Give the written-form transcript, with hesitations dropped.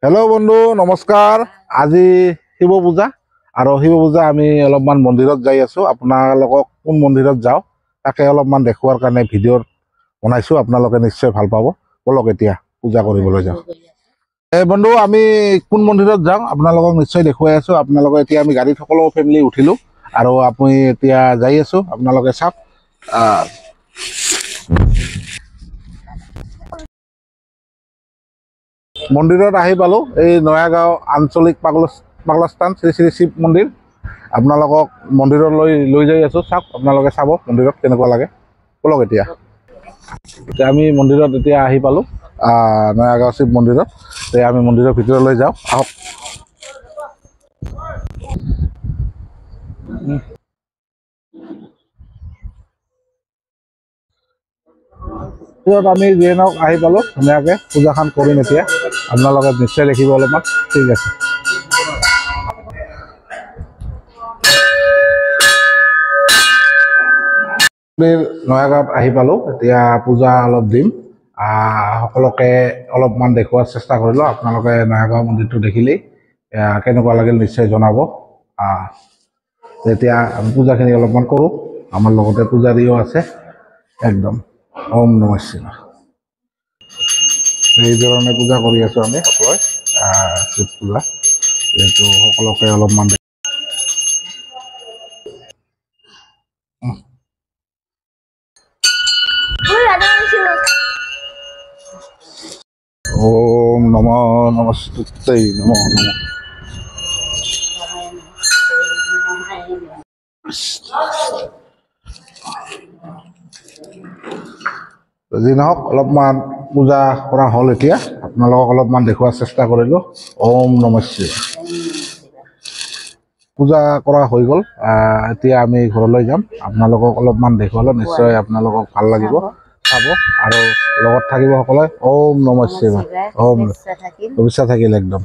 Hello बंधु नमस्कार। আজি শিৱ পূজা আৰু শিৱ পূজা আমি অলপমান মন্দিৰত যাই আছো। আপোনালোকক কোন মন্দিৰত যাও তাকে অলপমান দেখুৱাৰ কাৰণে ভিডিঅ' বনাইছো। আপোনালোকে নিশ্চয় ভাল পাব। বলক এতিয়া পূজা কৰিবলৈ যাও। বন্ধু আমি কোন মন্দিৰত যাও আপোনালোকক নিশ্চয় দেখুৱাই আছো। আপোনালোকে এতিয়া আমি গাড়ীত সকলো ফেমিলি উঠিলো আৰু আমি এতিয়া যাই আছো। আপোনালোকে চাওক। মন্দিৰত আহি পালো। এই নয়াগাঁও আঞ্চলিক পাগলাস্থান শ্ৰী শ্ৰী শিৱ মন্দিৰ। আপোনালোকক মন্দিৰলৈ লৈ যাই আছো। চাওক আপোনালোকে চাব মন্দিৰত কেনেকুৱা লাগে। বলক এতিয়া আমি মন্দিৰত এতিয়া আহি পালো। নয়াগাঁও শিৱ মন্দিৰত আমি মন্দিৰৰ ভিতৰলৈ যাওঁ। আহক। আমি যিয়ে নহওক আহি পালো। ধুনীয়াকৈ পূজাখন কৰিম। এতিয়া আপোনালোকে নিশ্চয় দেখিব অলপমান। ঠিক আছে। নয়াগাঁৱত আহি পালো। এতিয়া পূজা অলপ দিম। সকলোকে অলপমান দেখুৱাৰ চেষ্টা কৰিলো। আপোনালোকে নয়াগাঁও মন্দিৰটো দেখিলেই কেনেকুৱা লাগিল নিশ্চয় জনাব। এতিয়া আমি পূজাখিনি অলপমান কৰোঁ। আমাৰ লগতে পূজাৰীও আছে। একদম ওম নমঃ শিৱায়। এই ধৰণে পূজা কৰি আছো আমি সকলোৱে। শিৱ পূজা যিহেতু সকলোকে অলপমান ओम नमो नमस्ते नमो नमः। যি নহওক অলপমান পূজা কৰা হ'ল। এতিয়া আপোনালোকক অলপমান দেখুৱাৰ চেষ্টা কৰিলো। ওম নমঃ শিৱায়। পূজা কৰা হৈ গ'ল। এতিয়া আমি ঘৰলৈ যাম। আপোনালোকক অলপমান দেখুৱালে নিশ্চয় আপোনালোকক ভাল লাগিব। চাব আৰু লগত থাকিব সকলোৱে। ওম নমঃ শিৱায়। ওম ভৱিষ্যত থাকিল একদম।